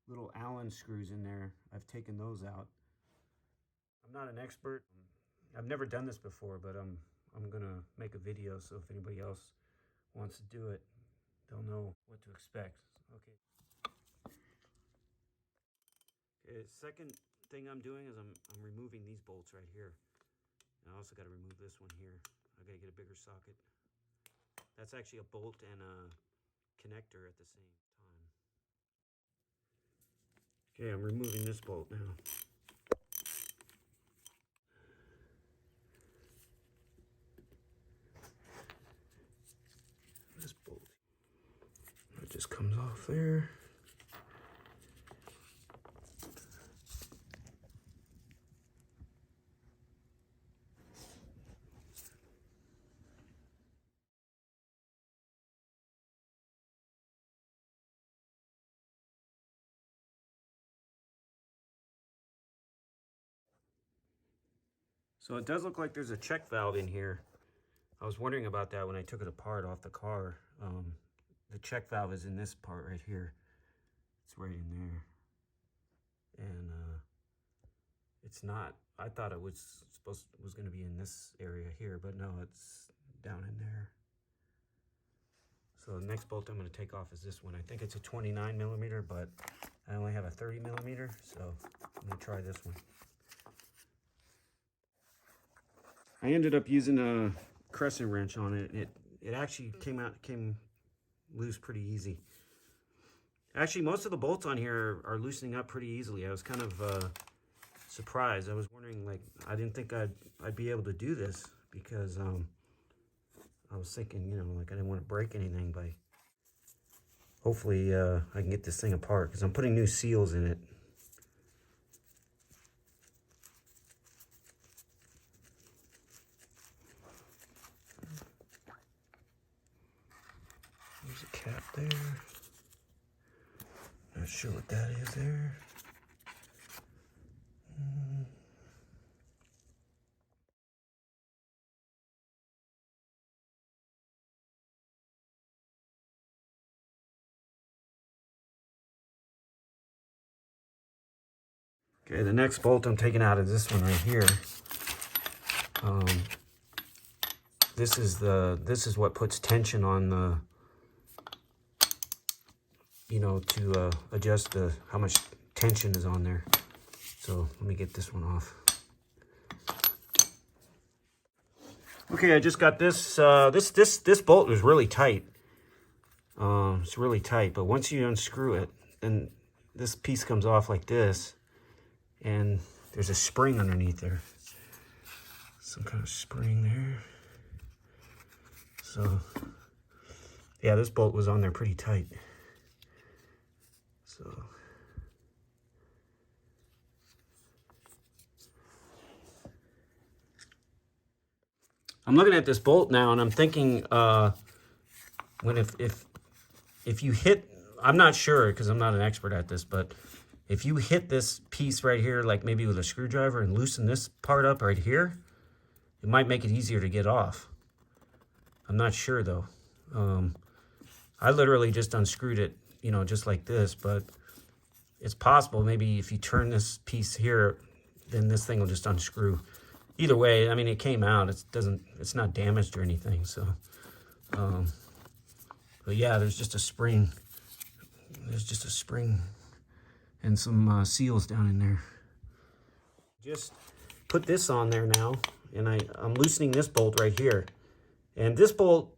little Allen screws in there. I've taken those out. I'm not an expert. I've never done this before, but I'm gonna make a video, so if anybody else wants to do it, they'll know what to expect. Okay. Okay, second thing I'm doing is I'm removing these bolts right here. And I also got to remove this one here. I got to get a bigger socket. That's actually a bolt and a connector at the same time. Okay, I'm removing this bolt now. This bolt, it just comes off there. So it does look like there's a check valve in here. I was wondering about that when I took it apart off the car. The check valve is in this part right here. It's right in there. And it's not. I thought it was going to be in this area here, but no, it's down in there. So the next bolt I'm going to take off is this one. I think it's a 29 millimeter, but I only have a 30 millimeter, so I'm going to try this one. I ended up using a crescent wrench on it. It actually came loose pretty easy. Actually, most of the bolts on here are loosening up pretty easily. I was kind of surprised. I was wondering, like, I didn't think I'd be able to do this because I was thinking, you know, like I didn't want to break anything by. Hopefully, I can get this thing apart because I'm putting new seals in it. There's a cap there. Not sure what that is there. Okay, the next bolt I'm taking out is this one right here. This is what puts tension on the, you know, to adjust how much tension is on there. So let me get this one off. Okay, I just got this. This bolt was really tight. It's really tight, but once you unscrew it, then this piece comes off like this, and there's a spring underneath there. Some kind of spring there. So, yeah, this bolt was on there pretty tight. So, I'm looking at this bolt now, and I'm thinking, if you hit, I'm not sure because I'm not an expert at this, but if you hit this piece right here, like maybe with a screwdriver, and loosen this part up right here, it might make it easier to get off. I'm not sure though. I literally just unscrewed it, you know, just like this, but it's possible maybe if you turn this piece here, then this thing will just unscrew. Either way, I mean, it came out. It's not damaged or anything. So, but yeah, there's just a spring. There's just a spring and some seals down in there. Just put this on there now, and I'm loosening this bolt right here. And this bolt,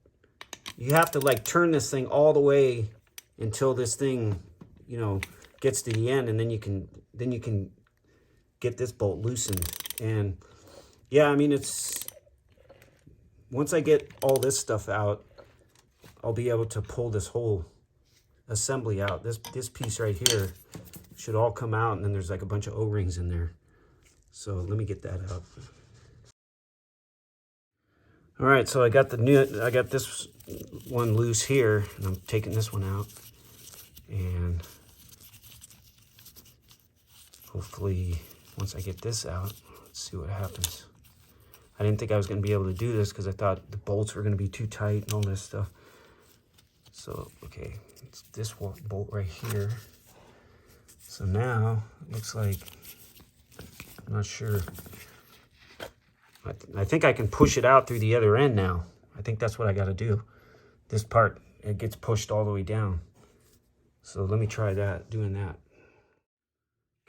you have to like turn this thing all the way until this thing, you know, gets to the end, and then you can get this bolt loosened. And yeah, I mean, once I get all this stuff out, I'll be able to pull this whole assembly out. This piece right here should all come out, and then there's like a bunch of O-rings in there. So let me get that out. All right, so I got this one loose here, and I'm taking this one out, and hopefully once I get this out, let's see what happens. I didn't think I was going to be able to do this because I thought the bolts were going to be too tight and all this stuff. So, okay, it's this bolt right here. So now it looks like, I'm not sure. I think I can push it out through the other end now. I think that's what I got to do. This part, it gets pushed all the way down. So let me try that, doing that.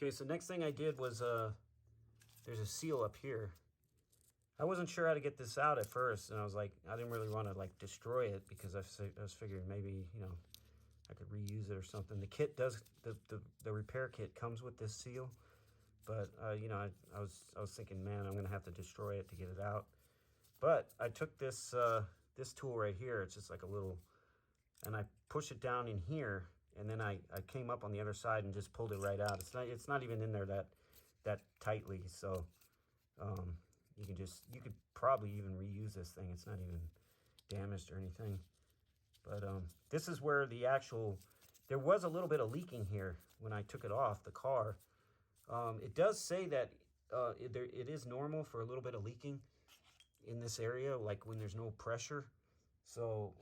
Okay, so next thing I did was, there's a seal up here. I wasn't sure how to get this out at first, and I was like, I didn't really want to like destroy it because I was figuring maybe, you know, I could reuse it or something. The kit does, the repair kit comes with this seal, but you know, I was thinking, man, I'm gonna have to destroy it to get it out. But I took this this tool right here. It's just like a little, and I push it down in here, and then I came up on the other side and just pulled it right out. It's not even in there that tightly, so you could probably even reuse this thing. It's not even damaged or anything. But this is where the actual, there was a little bit of leaking here when I took it off the car. It does say that it is normal for a little bit of leaking in this area, like when there's no pressure. So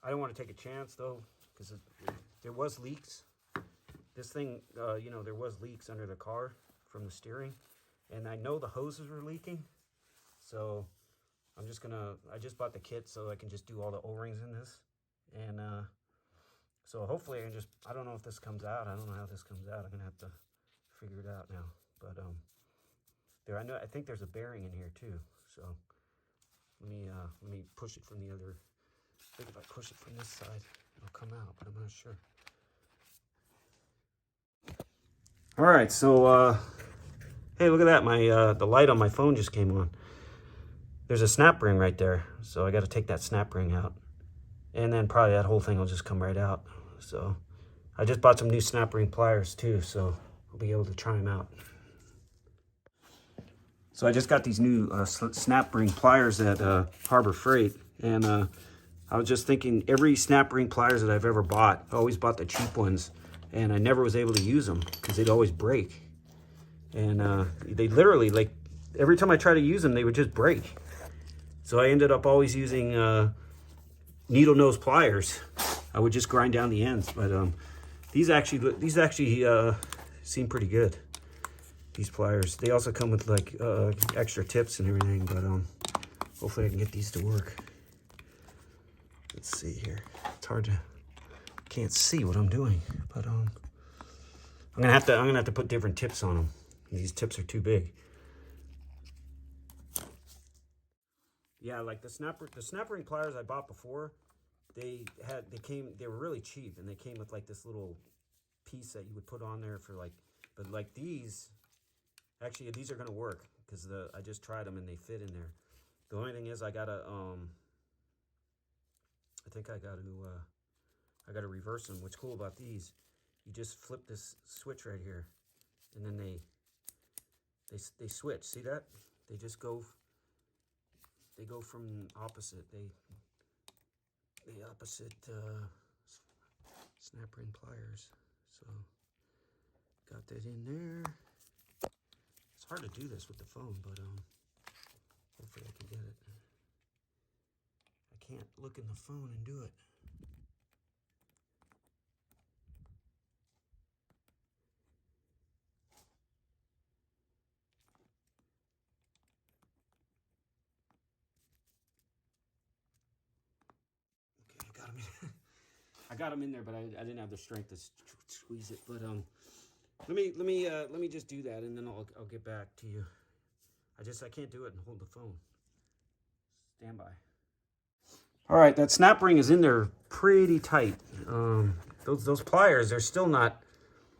I don't want to take a chance though, because there was leaks. This thing, you know, there was leaks under the car from the steering, and I know the hoses were leaking. So I'm just gonna, I just bought the kit so I can just do all the O-rings in this. And so hopefully I can just, I don't know if this comes out. I don't know how this comes out. I'm gonna have to figure it out now. But I think there's a bearing in here too. So let me push it from the other, I think if I push it from this side, it'll come out, but I'm not sure. All right, so hey, look at that. My the light on my phone just came on. There's a snap ring right there, so I got to take that snap ring out, and then probably that whole thing will just come right out. So I just bought some new snap ring pliers too, so I'll be able to try them out. So I just got these new snap ring pliers at Harbor Freight, and I was just thinking, every snap ring pliers that I've ever bought, I always bought the cheap ones, and I never was able to use them because they'd always break. And they literally, like, every time I try to use them, they would just break. So I ended up always using needle nose pliers. I would just grind down the ends, but these actually seem pretty good. These pliers. They also come with like extra tips and everything, but hopefully I can get these to work. Let's see here. It's hard to, can't see what I'm doing, but I'm gonna have to put different tips on them. These tips are too big. Yeah, like the snap ring pliers I bought before, they were really cheap, and they came with like this little piece that you would put on there for like, but like these, actually these are gonna work because I just tried them and they fit in there. The only thing is I think I gotta reverse them. What's cool about these, you just flip this switch right here, and then they switch. See that? They just go. They go from opposite. They opposite snap ring pliers. So got that in there. It's hard to do this with the phone, but hopefully I can get it. I can't look in the phone and do it. I got them in there, but I didn't have the strength to squeeze it. But let me just do that, and then I'll get back to you. I can't do it and hold the phone. Stand by. All right, that snap ring is in there pretty tight. Those pliers, they're still not.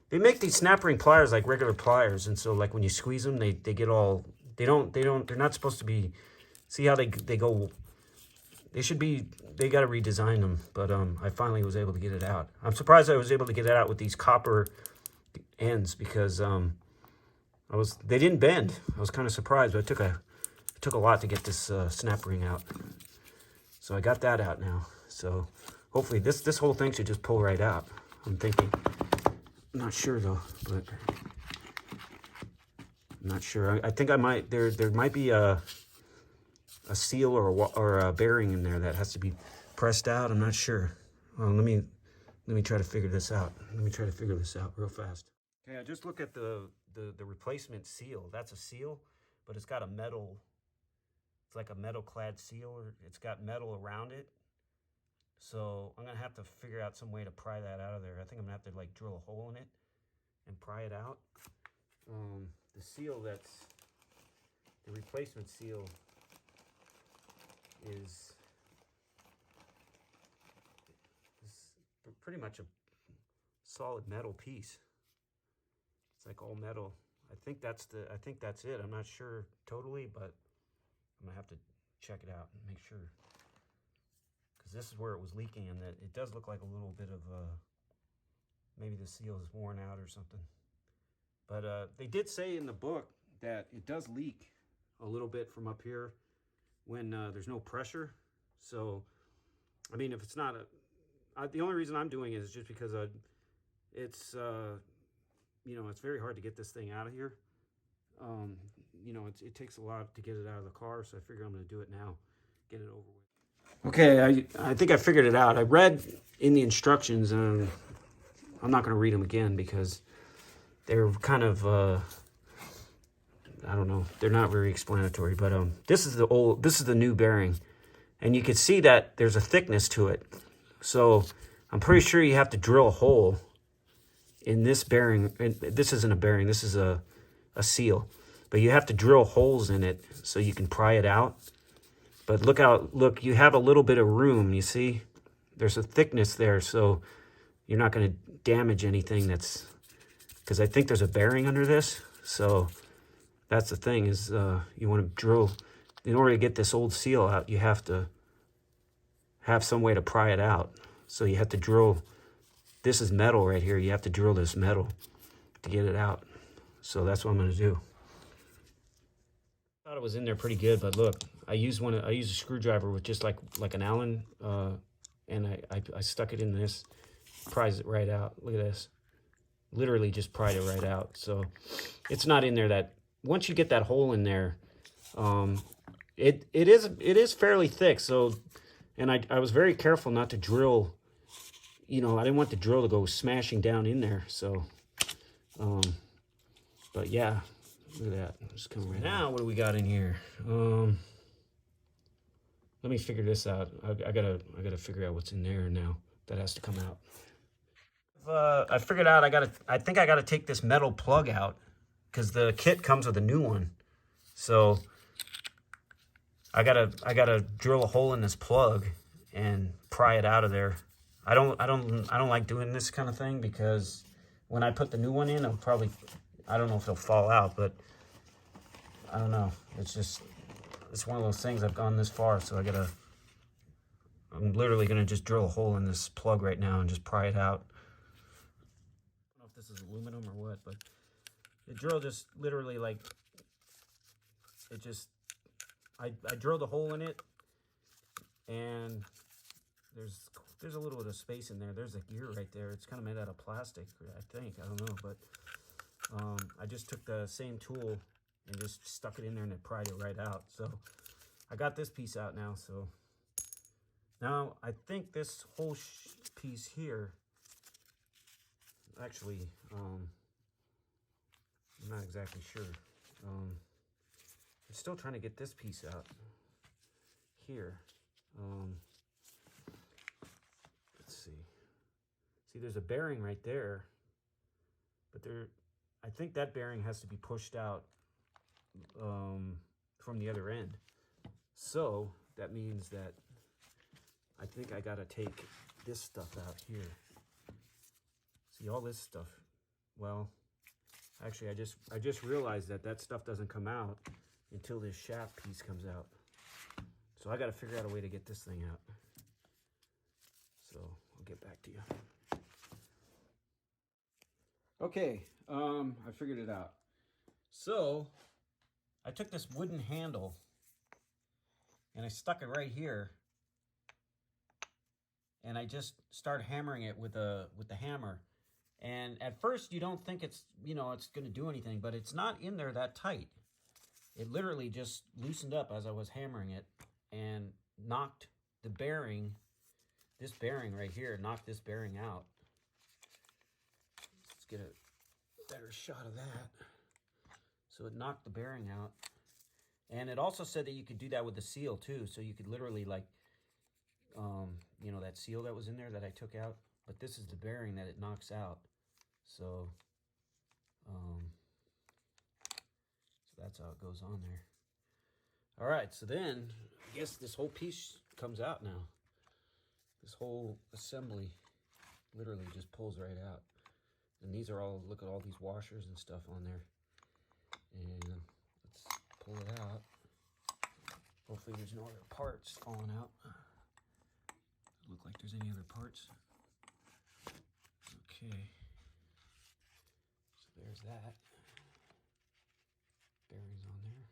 They make these snap ring pliers like regular pliers, and so like when you squeeze them, they get all. They're not supposed to be. See how they go. They should be, they got to redesign them, but I finally was able to get it out. I'm surprised I was able to get it out with these copper ends because they didn't bend. I was kind of surprised, but it took a lot to get this snap ring out. So I got that out now. So hopefully this whole thing should just pull right out. I'm thinking. I'm not sure though, but I'm not sure. I think I might, there might be a seal or a bearing in there that has to be pressed out. I'm not sure. Let me Let me try to figure this out. Let me try to figure this out real fast. Okay, I just look at the replacement seal. That's a seal, but it's got a metal, it's like a metal clad seal, or it's got metal around it. So I'm gonna have to figure out some way to pry that out of there. I think I'm gonna have to like drill a hole in it and pry it out. The seal that's, the replacement seal is pretty much a solid metal piece. It's like all metal. I think that's it. I'm not sure totally, but I'm gonna have to check it out and make sure, because this is where it was leaking, and that it does look like a little bit of maybe the seal is worn out or something. But they did say in the book that it does leak a little bit from up here when there's no pressure. So I mean, if it's not the only reason I'm doing it is just because it's you know, it's very hard to get this thing out of here. You know, it takes a lot to get it out of the car, so I figure I'm going to do it now, get it over with. Okay, I think I figured it out. I read in the instructions, and I'm not going to read them again because they're kind of I don't know, they're not very explanatory. But this is the new bearing, and you can see that there's a thickness to it. So I'm pretty sure you have to drill a hole in this bearing. This isn't a bearing, this is a seal, but you have to drill holes in it so you can pry it out. But look, you have a little bit of room. You see, there's a thickness there, so you're not going to damage anything. That's because I think there's a bearing under this. So that's the thing, is you want to drill. In order to get this old seal out, you have to have some way to pry it out. So you have to drill. This is metal right here. You have to drill this metal to get it out. So that's what I'm going to do. I thought it was in there pretty good, but look, I used a screwdriver with just like an Allen, and I stuck it in this, prized it right out. Look at this. Literally just pried it right out. So it's not in there. That once you get that hole in there, it is fairly thick. So, and I was very careful not to drill. You know, I didn't want the drill to go smashing down in there. So, but yeah, look at that. Just coming right now. What do we got in here? Let me figure this out. I gotta figure out what's in there now. That has to come out. I figured out. I think I gotta take this metal plug out, because the kit comes with a new one. So I gotta drill a hole in this plug and pry it out of there. I don't like doing this kind of thing, because when I put the new one in, I don't know if it'll fall out, but I don't know. It's one of those things. I've gone this far, so I'm literally gonna just drill a hole in this plug right now and just pry it out. I don't know if this is aluminum or what, but the drill just literally, like, it just, I drilled a hole in it, and there's a little bit of space in there. There's a gear right there. It's kind of made out of plastic, I think. I don't know, but I just took the same tool and just stuck it in there and it pried it right out. So I got this piece out now. So now I think this whole piece here, actually, I'm not exactly sure. I'm still trying to get this piece out here. Let's see. See, there's a bearing right there, but I think that bearing has to be pushed out from the other end. So that means that I think I gotta take this stuff out here. See, all this stuff. Well, actually, I just realized that stuff doesn't come out until this shaft piece comes out. So I gotta figure out a way to get this thing out. So I'll get back to you. Okay, I figured it out. So I took this wooden handle and I stuck it right here, and I just start hammering it with the hammer. And at first you don't think it's going to do anything, but it's not in there that tight. It literally just loosened up as I was hammering it and knocked the bearing, this bearing right here, knocked this bearing out. get a better shot of that. So it knocked the bearing out. And it also said that you could do that with the seal too. So you could literally like, you know, that seal that was in there that I took out. But this is the bearing that it knocks out. So, so that's how it goes on there. All right, so then I guess this whole piece comes out now. This whole assembly literally just pulls right out. And these are all, look at all these washers and stuff on there. And let's pull it out. Hopefully there's no other parts falling out. Doesn't look like there's any other parts. Okay. So there's that. Bearings on there.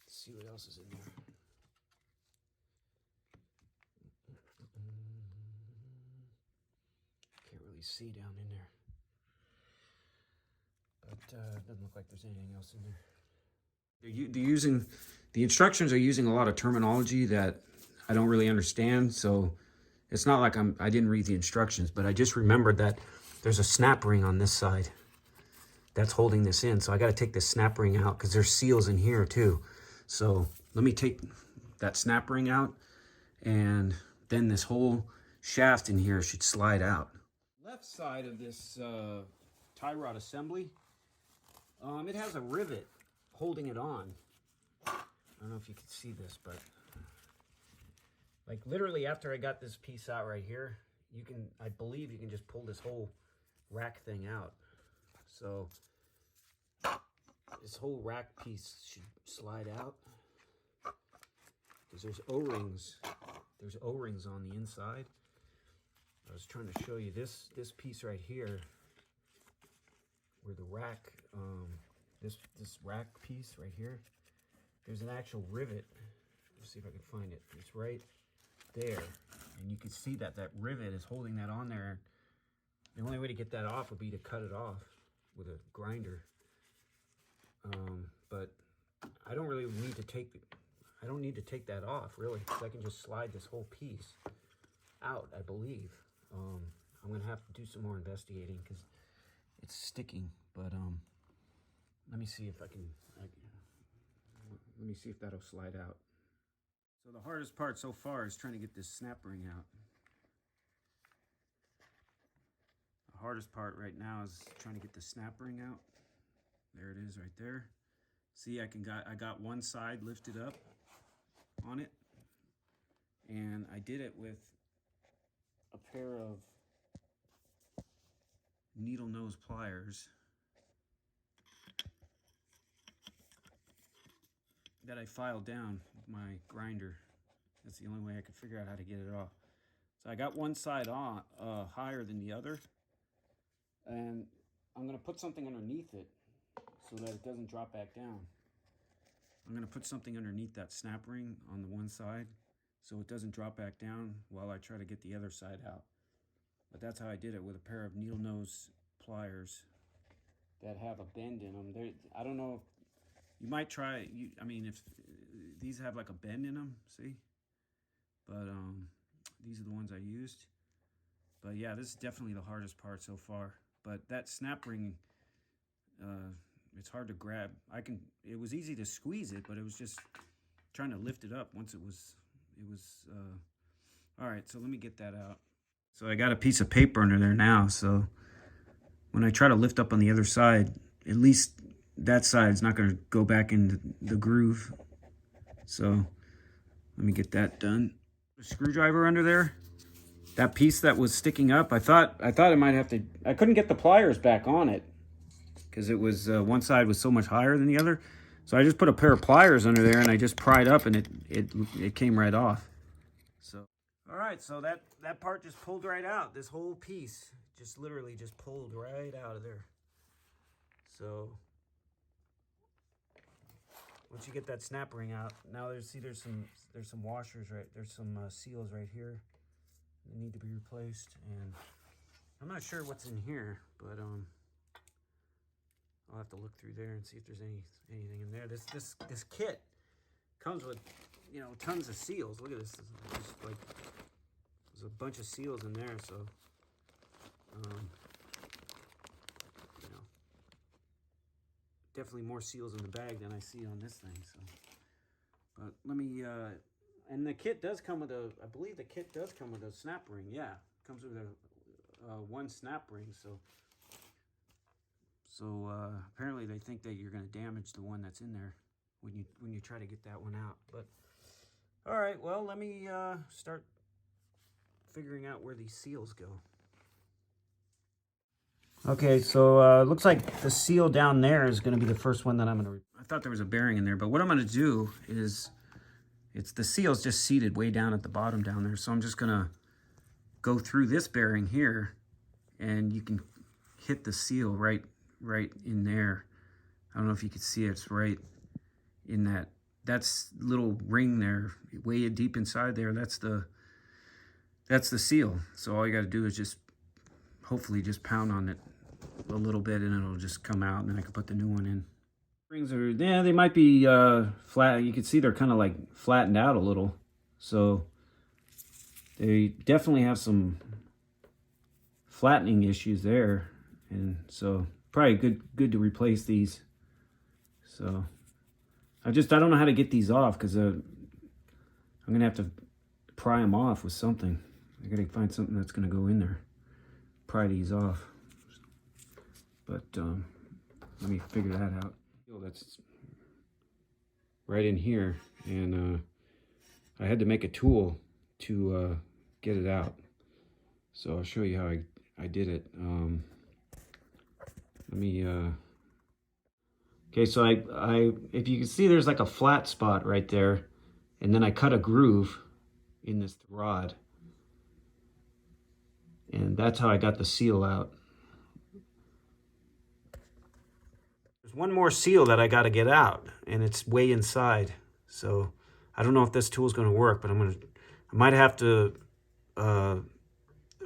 Let's see what else is in there. Can't really see down in there. But it doesn't look like there's anything else in there. They're using, the instructions are using a lot of terminology that I don't really understand. So it's not like I didn't read the instructions, but I just remembered that there's a snap ring on this side that's holding this in. So I got to take this snap ring out because there's seals in here too. So let me take that snap ring out, and then this whole shaft in here should slide out. Left side of this tie rod assembly, it has a rivet holding it on. I don't know if you can see this, but like literally after I got this piece out right here, you can, I believe you can just pull this whole rack thing out. So this whole rack piece should slide out because there's O-rings. There's O-rings on the inside. I was trying to show you this piece right here, where the rack, this rack piece right here, there's an actual rivet. Let's see if I can find it. It's right there, and you can see that that rivet is holding that on there. The only way to get that off would be to cut it off with a grinder. But I don't really need to take I don't need to take that off really, because I can just slide this whole piece out, I believe. I'm gonna have to do some more investigating because it's sticking, but let me see if I can, let me see if that'll slide out. So the hardest part so far is trying to get this snap ring out. The hardest part right now is trying to get the snap ring out. There it is right there. See, I got one side lifted up on it, and I did it with a pair of needle nose pliers that I filed down with my grinder. That's the only way I could figure out how to get it off. So I got one side on higher than the other, and I'm gonna put something underneath it so that it doesn't drop back down. I'm gonna put something underneath that snap ring on the one side so it doesn't drop back down while I try to get the other side out. But that's how I did it, with a pair of needle nose pliers that have a bend in them. I don't know if you might try. I mean, if these have like a bend in them, see. But these are the ones I used. But yeah, this is definitely the hardest part so far. But that snap ring, it's hard to grab. It was easy to squeeze it, but it was just trying to lift it up once it was. All right, so let me get that out. So I got a piece of paper under there now, so when I try to lift up on the other side, at least that side is not going to go back into the groove. So let me get that done. A screwdriver under there. That piece that was sticking up, I thought it might have to, I couldn't get the pliers back on it because it was, one side was so much higher than the other. So I just put a pair of pliers under there and I just pried up, and it came right off. So, all right, so that part just pulled right out. This whole piece just literally just pulled right out of there. So once you get that snap ring out, now there's some washers right, there's some seals right here that need to be replaced, and I'm not sure what's in here, but I'll have to look through there and see if there's anything in there. This kit comes with, you know, tons of seals. Look at this. There's a bunch of seals in there, so definitely more seals in the bag than I see on this thing. So, but let me. And the kit does come with a. I believe the kit does come with a snap ring. Yeah, comes with a one snap ring. So apparently they think that you're going to damage the one that's in there when you try to get that one out. But all right, well, let me start figuring out where these seals go. Okay, so looks like the seal down there is going to be the first one that I'm going to... I thought there was a bearing in there, but what I'm going to do is... the seal's just seated way down at the bottom down there, so I'm just going to go through this bearing here, and you can hit the seal right in there. I don't know if you can see it. It's right in that's little ring there, way deep inside there. That's the seal. So all you got to do is just hopefully just pound on it a little bit, and it'll just come out, and then I can put the new one in. Rings are, yeah, they might be flat. You can see they're kind of like flattened out a little, so they definitely have some flattening issues there, and so probably good to replace these. So I don't know how to get these off, because I'm gonna have to pry them off with something. I gotta find something that's gonna go in there, pry these off. But let me figure that out. That's right in here, and I had to make a tool to get it out. So I'll show you how I did it. Let me. Okay, so I if you can see, there's like a flat spot right there, and then I cut a groove in this rod, and that's how I got the seal out. There's one more seal that I got to get out, and it's way inside. So I don't know if this tool is going to work, but I might have to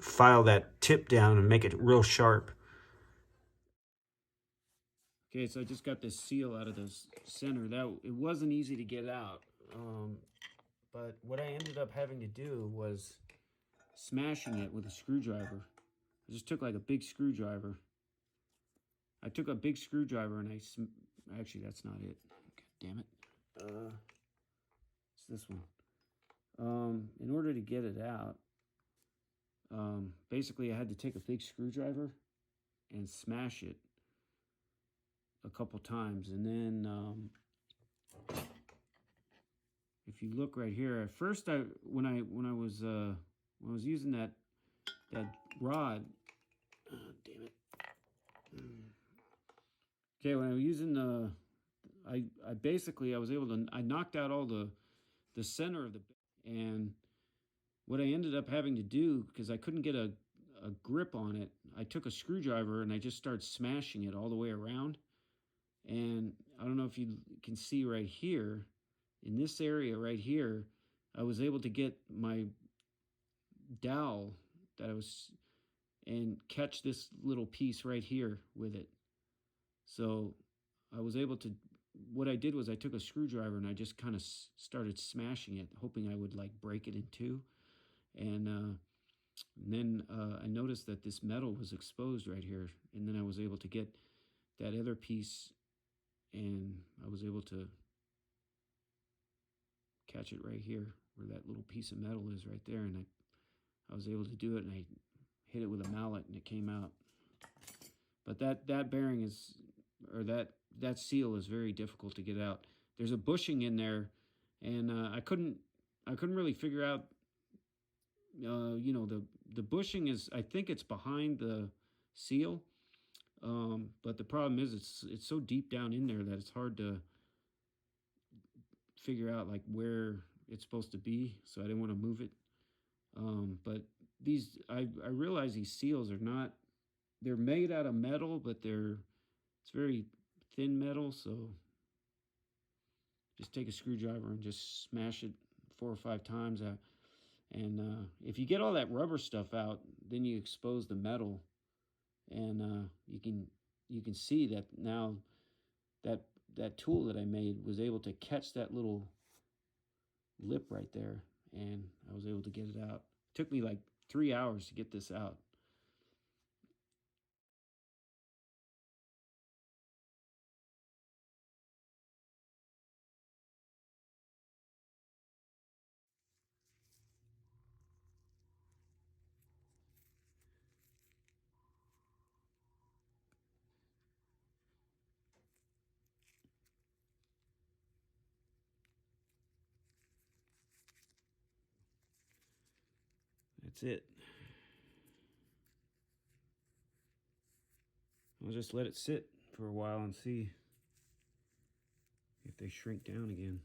file that tip down and make it real sharp. Okay, so I just got this seal out of the center. It wasn't easy to get out, but what I ended up having to do was smashing it with a screwdriver. I just took like a big screwdriver. I took a big screwdriver and actually that's not it. God damn it. It's this one. In order to get it out, basically I had to take a big screwdriver and smash it a couple times, and then if you look right here, at first when I was using that rod, damn it. Okay, when I was using I basically was able to, I knocked out all the center of the, and what I ended up having to do, because I couldn't get a grip on it, I took a screwdriver and I just started smashing it all the way around. And I don't know if you can see right here, in this area right here, I was able to get my dowel and catch this little piece right here with it. So I was able to, what I did was I took a screwdriver and I just kind of started smashing it, hoping I would like break it in two. And then I noticed that this metal was exposed right here. And then I was able to get that other piece, and I was able to catch it right here where that little piece of metal is right there. And I was able to do it, and I hit it with a mallet and it came out. But that bearing is, or that seal is very difficult to get out. There's a bushing in there, and I couldn't really figure out. You know, the bushing is, I think it's behind the seal, but the problem is it's so deep down in there that it's hard to figure out like where it's supposed to be. So I didn't want to move it. But these, I realize these seals are not, they're made out of metal, but it's very thin metal. So just take a screwdriver and just smash it 4 or 5 times. And if you get all that rubber stuff out, then you expose the metal, and you can see that now that tool that I made was able to catch that little lip right there, and I was able to get it out. It took me like 3 hours to get this out. That's it. I'll just let it sit for a while and see if they shrink down again.